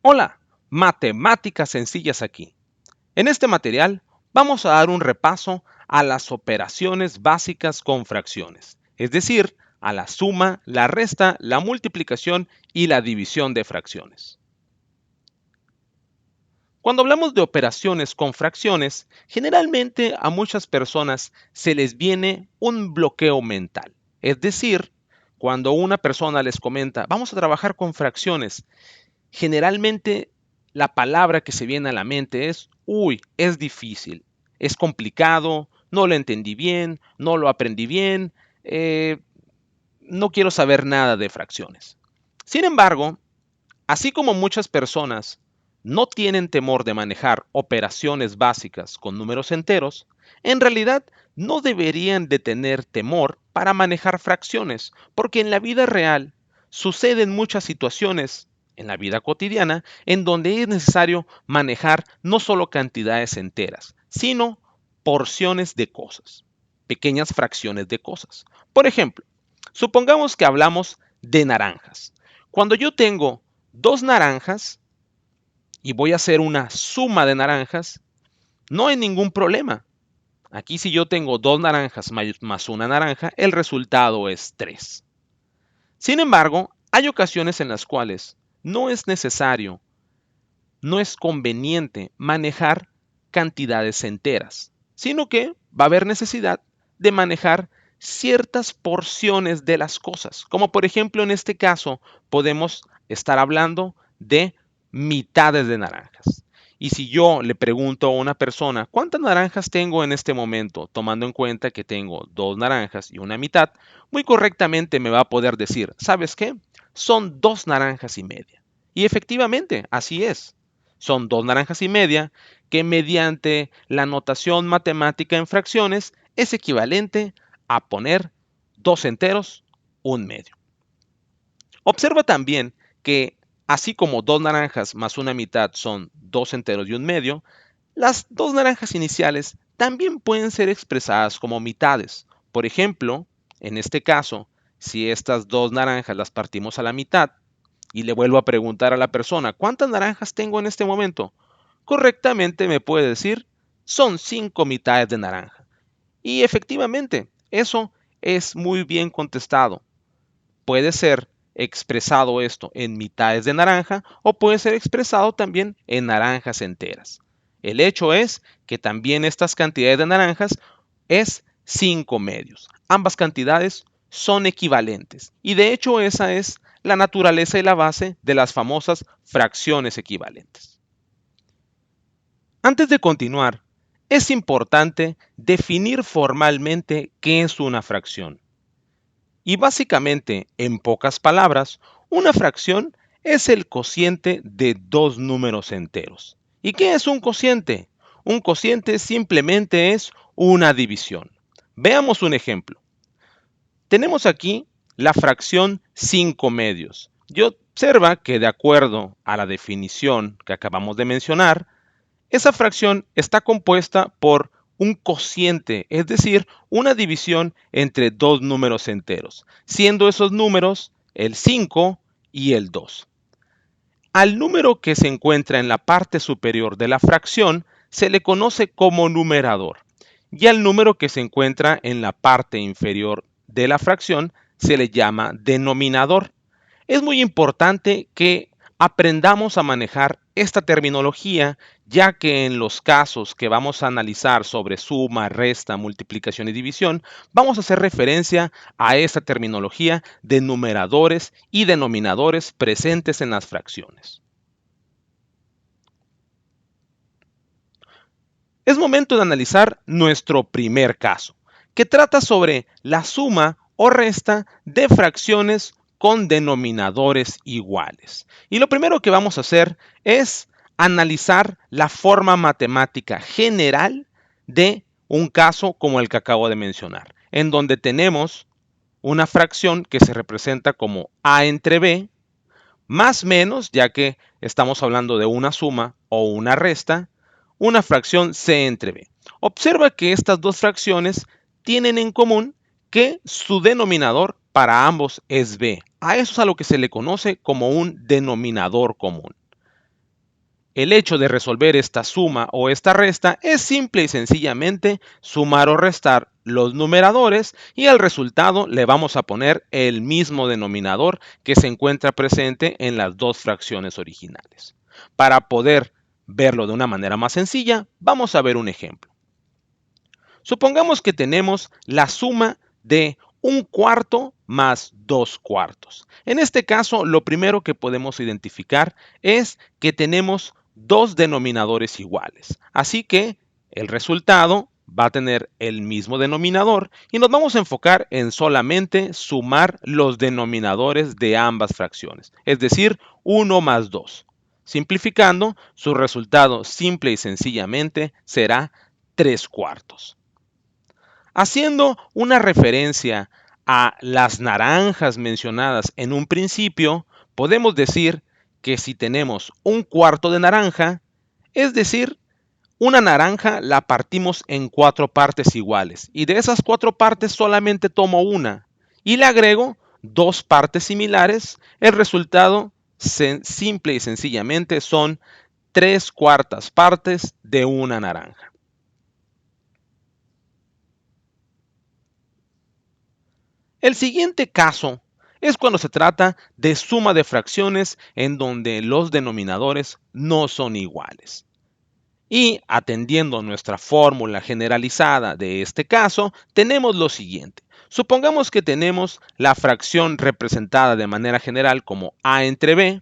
Hola, matemáticas sencillas aquí. En este material vamos a dar un repaso a las operaciones básicas con fracciones, es decir, a la suma, la resta, la multiplicación y la división de fracciones. Cuando hablamos de operaciones con fracciones, generalmente a muchas personas se les viene un bloqueo mental. Es decir, cuando una persona les comenta, vamos a trabajar con fracciones, generalmente la palabra que se viene a la mente es, uy, es difícil, es complicado, no lo entendí bien, no lo aprendí bien, no quiero saber nada de fracciones. Sin embargo, así como muchas personas no tienen temor de manejar operaciones básicas con números enteros, en realidad no deberían de tener temor para manejar fracciones, porque en la vida real suceden muchas situaciones en la vida cotidiana en donde es necesario manejar no solo cantidades enteras, sino porciones de cosas, pequeñas fracciones de cosas. Por ejemplo, supongamos que hablamos de naranjas. Cuando yo tengo dos naranjas y voy a hacer una suma de naranjas, no hay ningún problema. Aquí si yo tengo dos naranjas más una naranja, el resultado es 3. Sin embargo, hay ocasiones en las cuales no es necesario, no es conveniente manejar cantidades enteras, sino que va a haber necesidad de manejar ciertas porciones de las cosas. Como por ejemplo en este caso podemos estar hablando de mitades de naranjas. Y si yo le pregunto a una persona, ¿cuántas naranjas tengo en este momento? Tomando en cuenta que tengo dos naranjas y una mitad, muy correctamente me va a poder decir, ¿sabes qué? Son dos naranjas y media. Y efectivamente, así es. Son dos naranjas y media que mediante la notación matemática en fracciones es equivalente a poner dos enteros, un medio. Observa también que así como dos naranjas más una mitad son dos enteros y un medio, las dos naranjas iniciales también pueden ser expresadas como mitades. Por ejemplo, en este caso, si estas dos naranjas las partimos a la mitad y le vuelvo a preguntar a la persona, ¿cuántas naranjas tengo en este momento? Correctamente me puede decir, son 5 mitades de naranja. Y efectivamente, eso es muy bien contestado. Puede ser expresado esto en mitades de naranja o puede ser expresado también en naranjas enteras. El hecho es que también estas cantidades de naranjas es 5 medios. Ambas cantidades son equivalentes y de hecho esa es la naturaleza y la base de las famosas fracciones equivalentes. Antes de continuar, es importante definir formalmente qué es una fracción. Y básicamente, en pocas palabras, una fracción es el cociente de dos números enteros. ¿Y qué es un cociente? Un cociente simplemente es una división. Veamos un ejemplo. Tenemos aquí la fracción 5 medios. Y observa que de acuerdo a la definición que acabamos de mencionar, esa fracción está compuesta por un cociente, es decir, una división entre dos números enteros, siendo esos números el 5 y el 2. Al número que se encuentra en la parte superior de la fracción se le conoce como numerador y al número que se encuentra en la parte inferior de la fracción se le llama denominador. Es muy importante que aprendamos a manejar esta terminología, ya que en los casos que vamos a analizar sobre suma, resta, multiplicación y división, vamos a hacer referencia a esta terminología de numeradores y denominadores presentes en las fracciones. Es momento de analizar nuestro primer caso, que trata sobre la suma o resta de fracciones con denominadores iguales. Y lo primero que vamos a hacer es analizar la forma matemática general de un caso como el que acabo de mencionar, en donde tenemos una fracción que se representa como a entre b, más menos, ya que estamos hablando de una suma o una resta, una fracción c entre b. Observa que estas dos fracciones tienen en común que su denominador para ambos es b. A eso es a lo que se le conoce como un denominador común. El hecho de resolver esta suma o esta resta es simple y sencillamente sumar o restar los numeradores y al resultado le vamos a poner el mismo denominador que se encuentra presente en las dos fracciones originales. Para poder verlo de una manera más sencilla, vamos a ver un ejemplo. Supongamos que tenemos la suma de 1/4 más 2/4. En este caso, lo primero que podemos identificar es que tenemos dos denominadores iguales. Así que el resultado va a tener el mismo denominador y nos vamos a enfocar en solamente sumar los denominadores de ambas fracciones, es decir, 1 más 2. Simplificando, su resultado simple y sencillamente será 3/4. Haciendo una referencia a las naranjas mencionadas en un principio, podemos decir que si tenemos 1/4 de naranja, es decir, una naranja la partimos en 4 partes iguales y de esas 4 partes solamente tomo una y le agrego 2 partes similares, el resultado simple y sencillamente son 3/4 partes de una naranja. El siguiente caso es cuando se trata de suma de fracciones en donde los denominadores no son iguales. Y atendiendo nuestra fórmula generalizada de este caso, tenemos lo siguiente. Supongamos que tenemos la fracción representada de manera general como A entre B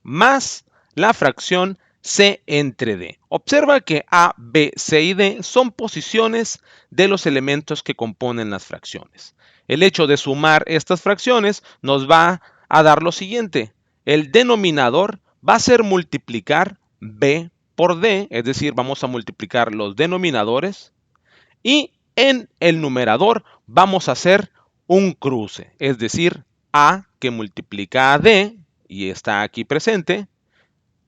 más la fracción C entre D. Observa que A, B, C y D son posiciones de los elementos que componen las fracciones. El hecho de sumar estas fracciones nos va a dar lo siguiente. El denominador va a ser multiplicar B por D, es decir, vamos a multiplicar los denominadores. Y en el numerador vamos a hacer un cruce, es decir, A que multiplica a D, y está aquí presente,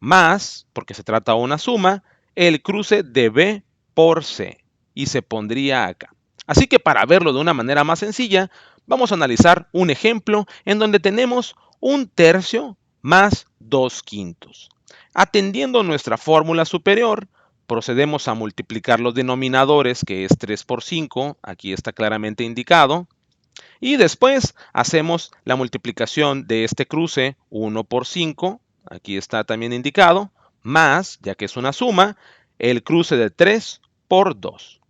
más, porque se trata de una suma, el cruce de B por C, y se pondría acá. Así que para verlo de una manera más sencilla, vamos a analizar un ejemplo en donde tenemos 1/3 más 2/5. Atendiendo nuestra fórmula superior, procedemos a multiplicar los denominadores, que es 3 por 5, aquí está claramente indicado, y después hacemos la multiplicación de este cruce 1 por 5, aquí está también indicado, más, ya que es una suma, el cruce de 3 por 2.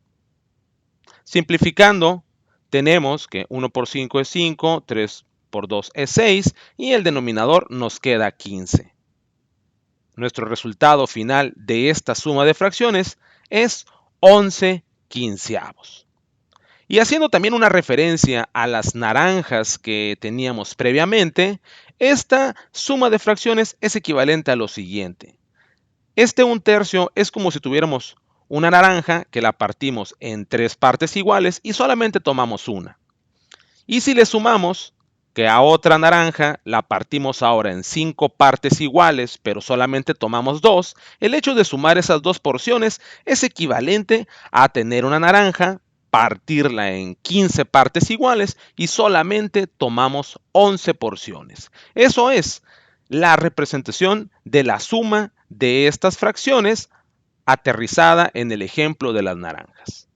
Simplificando, tenemos que 1 por 5 es 5, 3 por 2 es 6 y el denominador nos queda 15. Nuestro resultado final de esta suma de fracciones es 11/15. Y haciendo también una referencia a las naranjas que teníamos previamente, esta suma de fracciones es equivalente a lo siguiente. Este 1/3 es como si tuviéramos una naranja que la partimos en 3 partes iguales y solamente tomamos una. Y si le sumamos que a otra naranja la partimos ahora en 5 partes iguales, pero solamente tomamos 2, el hecho de sumar esas dos porciones es equivalente a tener una naranja, partirla en 15 partes iguales y solamente tomamos 11 porciones. Eso es la representación de la suma de estas fracciones aterrizada en el ejemplo de las naranjas.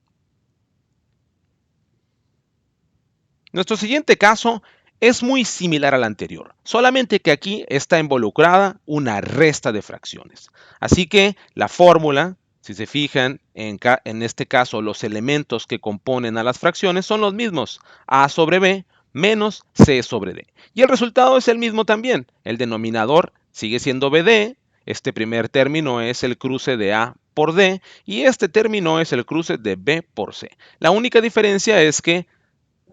Nuestro siguiente caso es muy similar al anterior, solamente que aquí está involucrada una resta de fracciones. Así que la fórmula, si se fijan, en este caso los elementos que componen a las fracciones son los mismos, A sobre B menos C sobre D. Y el resultado es el mismo también, el denominador sigue siendo BD, este primer término es el cruce de A por D y este término es el cruce de B por C. La única diferencia es que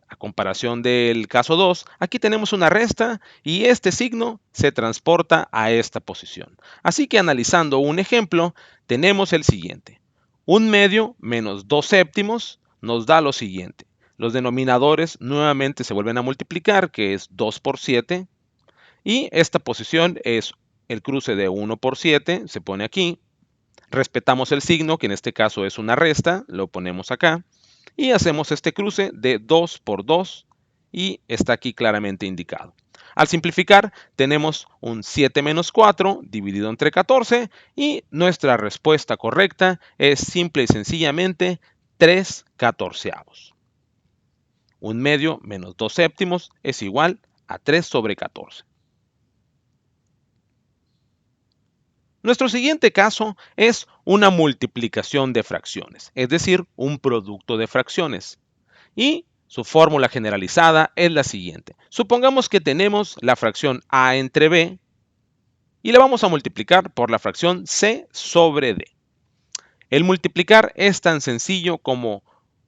a comparación del caso 2, aquí tenemos una resta y este signo se transporta a esta posición. Así que analizando un ejemplo, tenemos el siguiente. 1/2 menos 2/7 nos da lo siguiente. Los denominadores nuevamente se vuelven a multiplicar, que es 2 por 7. Y esta posición es el cruce de 1 por 7, se pone aquí. Respetamos el signo, que en este caso es una resta, lo ponemos acá. Y hacemos este cruce de 2 por 2 y está aquí claramente indicado. Al simplificar, tenemos un 7 menos 4 dividido entre 14 y nuestra respuesta correcta es simple y sencillamente 3 catorceavos. 1/2 menos 2 séptimos es igual a 3 sobre 14. Nuestro siguiente caso es una multiplicación de fracciones, es decir, un producto de fracciones. Y su fórmula generalizada es la siguiente. Supongamos que tenemos la fracción a entre b y la vamos a multiplicar por la fracción c sobre d. El multiplicar es tan sencillo como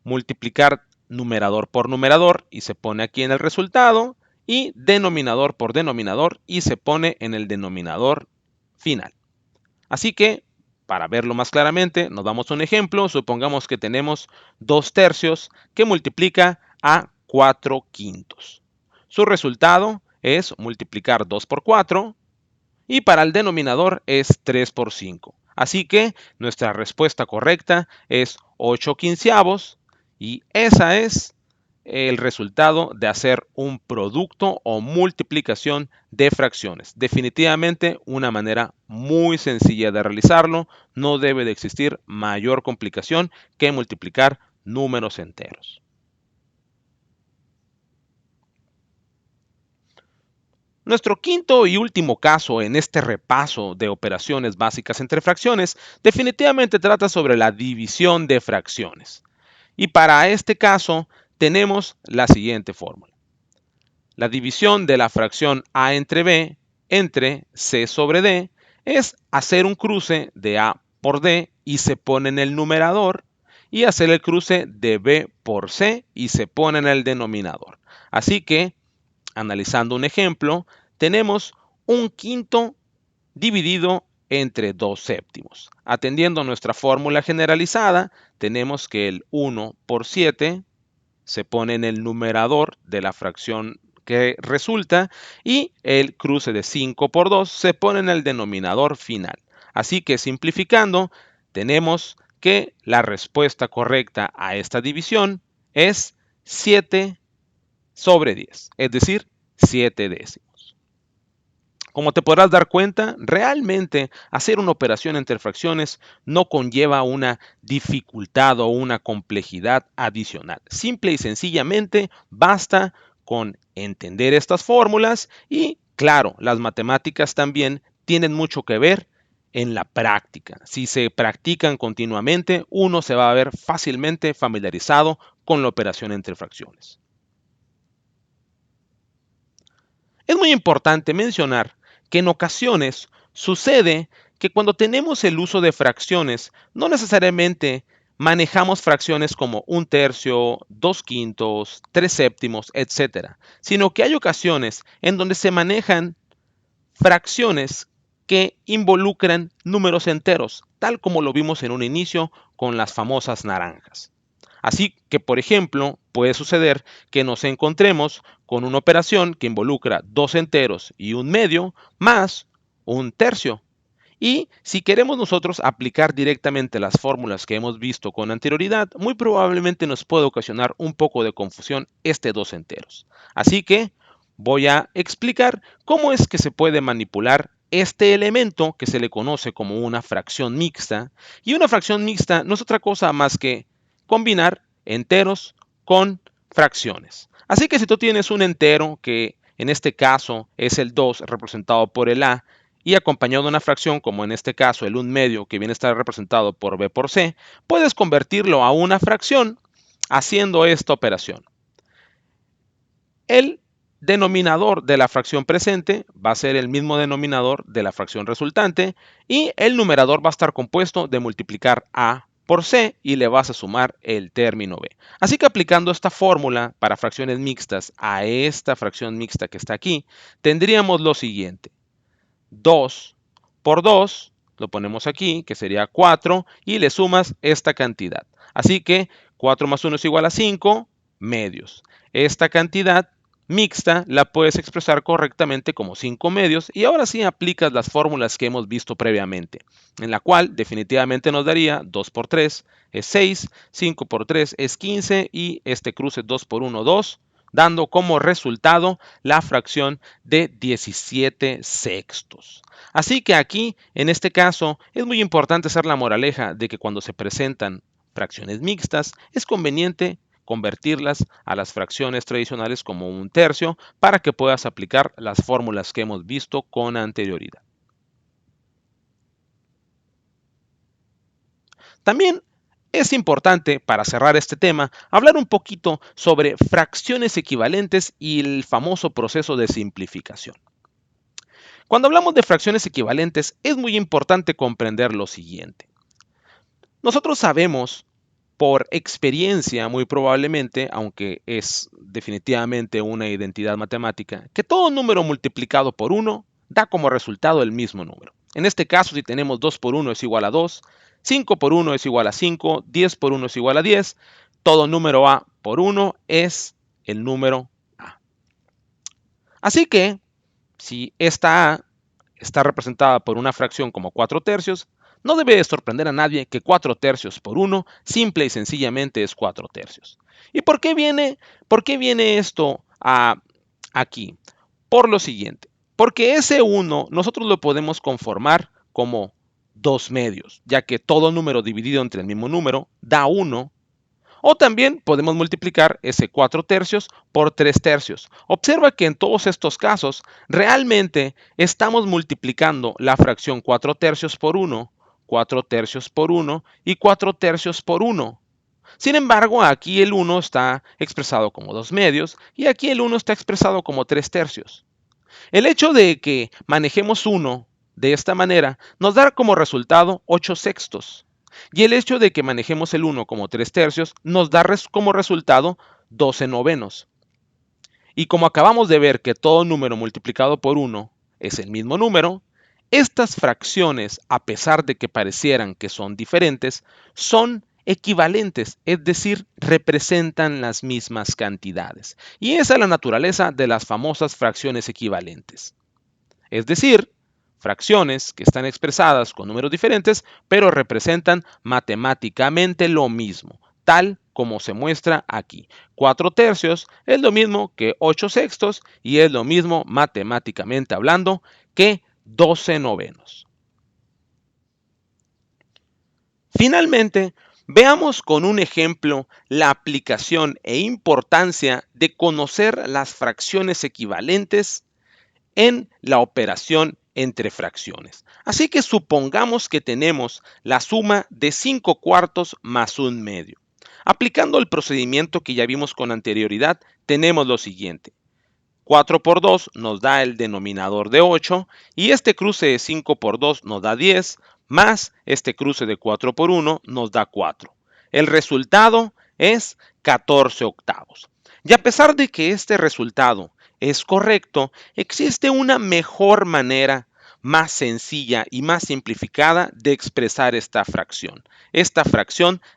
multiplicar numerador por numerador y se pone aquí en el resultado, y denominador por denominador y se pone en el denominador final. Así que, para verlo más claramente, nos damos un ejemplo. Supongamos que tenemos 2 tercios que multiplica a 4 quintos. Su resultado es multiplicar 2 por 4 y para el denominador es 3 por 5. Así que nuestra respuesta correcta es 8 quinceavos y esa es el resultado de hacer un producto o multiplicación de fracciones. Definitivamente una manera muy sencilla de realizarlo. No debe de existir mayor complicación que multiplicar números enteros. Nuestro quinto y último caso en este repaso de operaciones básicas entre fracciones definitivamente trata sobre la división de fracciones. Y para este caso tenemos la siguiente fórmula. La división de la fracción a entre b entre c sobre d es hacer un cruce de a por d y se pone en el numerador y hacer el cruce de b por c y se pone en el denominador. Así que, analizando un ejemplo, tenemos un quinto dividido entre 2 séptimos. Atendiendo a nuestra fórmula generalizada, tenemos que el 1 por 7 se pone en el numerador de la fracción que resulta y el cruce de 5 por 2 se pone en el denominador final. Así que simplificando, tenemos que la respuesta correcta a esta división es 7 sobre 10, es decir, 7 décimos. Como te podrás dar cuenta, realmente hacer una operación entre fracciones no conlleva una dificultad o una complejidad adicional. Simple y sencillamente basta con entender estas fórmulas y, claro, las matemáticas también tienen mucho que ver en la práctica. Si se practican continuamente, uno se va a ver fácilmente familiarizado con la operación entre fracciones. Es muy importante mencionar que en ocasiones sucede que cuando tenemos el uso de fracciones, no necesariamente manejamos fracciones como 1/3, 2 quintos, 3 séptimos, etc., sino que hay ocasiones en donde se manejan fracciones que involucran números enteros, tal como lo vimos en un inicio con las famosas naranjas. Así que, por ejemplo, puede suceder que nos encontremos con una operación que involucra 2 enteros y 1/2 más 1/3. Y si queremos nosotros aplicar directamente las fórmulas que hemos visto con anterioridad, muy probablemente nos puede ocasionar un poco de confusión este 2 enteros. Así que voy a explicar cómo es que se puede manipular este elemento que se le conoce como una fracción mixta. Y una fracción mixta no es otra cosa más que combinar enteros con fracciones. Así que si tú tienes un entero que en este caso es el 2 representado por el a y acompañado de una fracción como en este caso el 1/2 que viene a estar representado por b por c, puedes convertirlo a una fracción haciendo esta operación. El denominador de la fracción presente va a ser el mismo denominador de la fracción resultante y el numerador va a estar compuesto de multiplicar a por c y le vas a sumar el término b. Así que aplicando esta fórmula para fracciones mixtas a esta fracción mixta que está aquí, tendríamos lo siguiente. 2 por 2, lo ponemos aquí, que sería 4, y le sumas esta cantidad. Así que 4 más 1 es igual a 5 medios. Esta cantidad mixta la puedes expresar correctamente como 5 medios y ahora sí aplicas las fórmulas que hemos visto previamente, en la cual definitivamente nos daría 2 por 3 es 6, 5 por 3 es 15 y este cruce 2 por 1, 2, dando como resultado la fracción de 17 sextos. Así que aquí, en este caso, es muy importante hacer la moraleja de que cuando se presentan fracciones mixtas, es conveniente convertirlas a las fracciones tradicionales como un tercio para que puedas aplicar las fórmulas que hemos visto con anterioridad. También es importante, para cerrar este tema, hablar un poquito sobre fracciones equivalentes y el famoso proceso de simplificación. Cuando hablamos de fracciones equivalentes, es muy importante comprender lo siguiente. Nosotros sabemos por experiencia, muy probablemente, aunque es definitivamente una identidad matemática, que todo número multiplicado por 1 da como resultado el mismo número. En este caso, si tenemos 2 por 1 es igual a 2, 5 por 1 es igual a 5, 10 por 1 es igual a 10, todo número A por 1 es el número A. Así que, si esta A está representada por una fracción como 4 tercios, no debe de sorprender a nadie que 4 tercios por 1 simple y sencillamente es 4 tercios. ¿Y por qué viene esto aquí? Por lo siguiente, porque ese 1 nosotros lo podemos conformar como 2 medios, ya que todo número dividido entre el mismo número da 1. O también podemos multiplicar ese 4 tercios por 3 tercios. Observa que en todos estos casos realmente estamos multiplicando la fracción 4 tercios por 1, 4 tercios por 1 y 4 tercios por 1. Sin embargo, aquí el 1 está expresado como 2 medios y aquí el 1 está expresado como 3 tercios. El hecho de que manejemos 1 de esta manera nos da como resultado 8 sextos. Y el hecho de que manejemos el 1 como 3 tercios nos da como resultado 12 novenos. Y como acabamos de ver que todo número multiplicado por 1 es el mismo número, estas fracciones, a pesar de que parecieran que son diferentes, son equivalentes, es decir, representan las mismas cantidades. Y esa es la naturaleza de las famosas fracciones equivalentes. Es decir, fracciones que están expresadas con números diferentes, pero representan matemáticamente lo mismo, tal como se muestra aquí. 4 tercios es lo mismo que 8 sextos y es lo mismo matemáticamente hablando que 12 novenos. Finalmente, veamos con un ejemplo la aplicación e importancia de conocer las fracciones equivalentes en la operación entre fracciones. Así que supongamos que tenemos la suma de 5 cuartos más un medio. Aplicando el procedimiento que ya vimos con anterioridad, tenemos lo siguiente. 4 por 2 nos da el denominador de 8 y este cruce de 5 por 2 nos da 10, más este cruce de 4 por 1 nos da 4. El resultado es 14 octavos. Y a pesar de que este resultado es correcto, existe una mejor manera, más sencilla y más simplificada de expresar esta fracción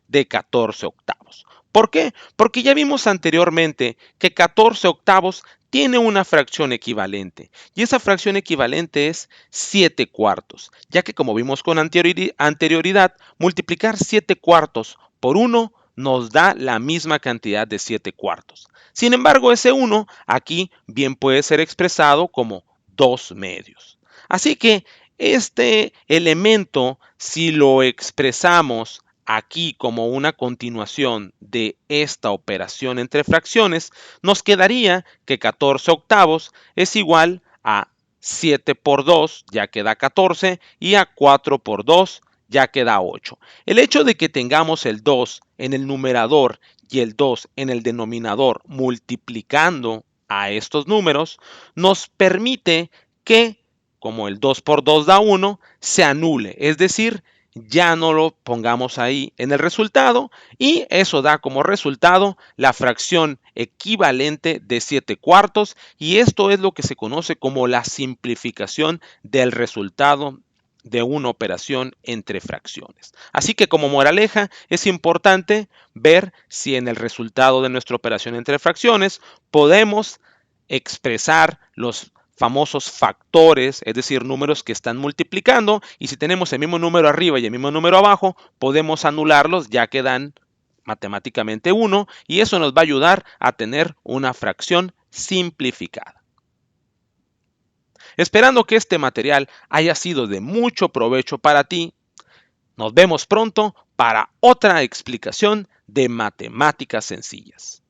de 14 octavos. ¿Por qué? Porque ya vimos anteriormente que 14 octavos tiene una fracción equivalente y esa fracción equivalente es 7 cuartos, ya que como vimos con anterioridad, multiplicar 7 cuartos por 1 nos da la misma cantidad de 7 cuartos. Sin embargo, ese 1 aquí bien puede ser expresado como 2 medios. Así que este elemento, si lo expresamos aquí como una continuación de esta operación entre fracciones, nos quedaría que 14 octavos es igual a 7 por 2, ya queda 14, y a 4 por 2, ya queda 8. El hecho de que tengamos el 2 en el numerador y el 2 en el denominador multiplicando a estos números nos permite que, como el 2 por 2 da 1, se anule, es decir, ya no lo pongamos ahí en el resultado y eso da como resultado la fracción equivalente de 7 cuartos y esto es lo que se conoce como la simplificación del resultado de una operación entre fracciones. Así que como moraleja es importante ver si en el resultado de nuestra operación entre fracciones podemos expresar los famosos factores, es decir, números que están multiplicando, y si tenemos el mismo número arriba y el mismo número abajo, podemos anularlos ya que dan matemáticamente 1, y eso nos va a ayudar a tener una fracción simplificada. Esperando que este material haya sido de mucho provecho para ti, nos vemos pronto para otra explicación de matemáticas sencillas.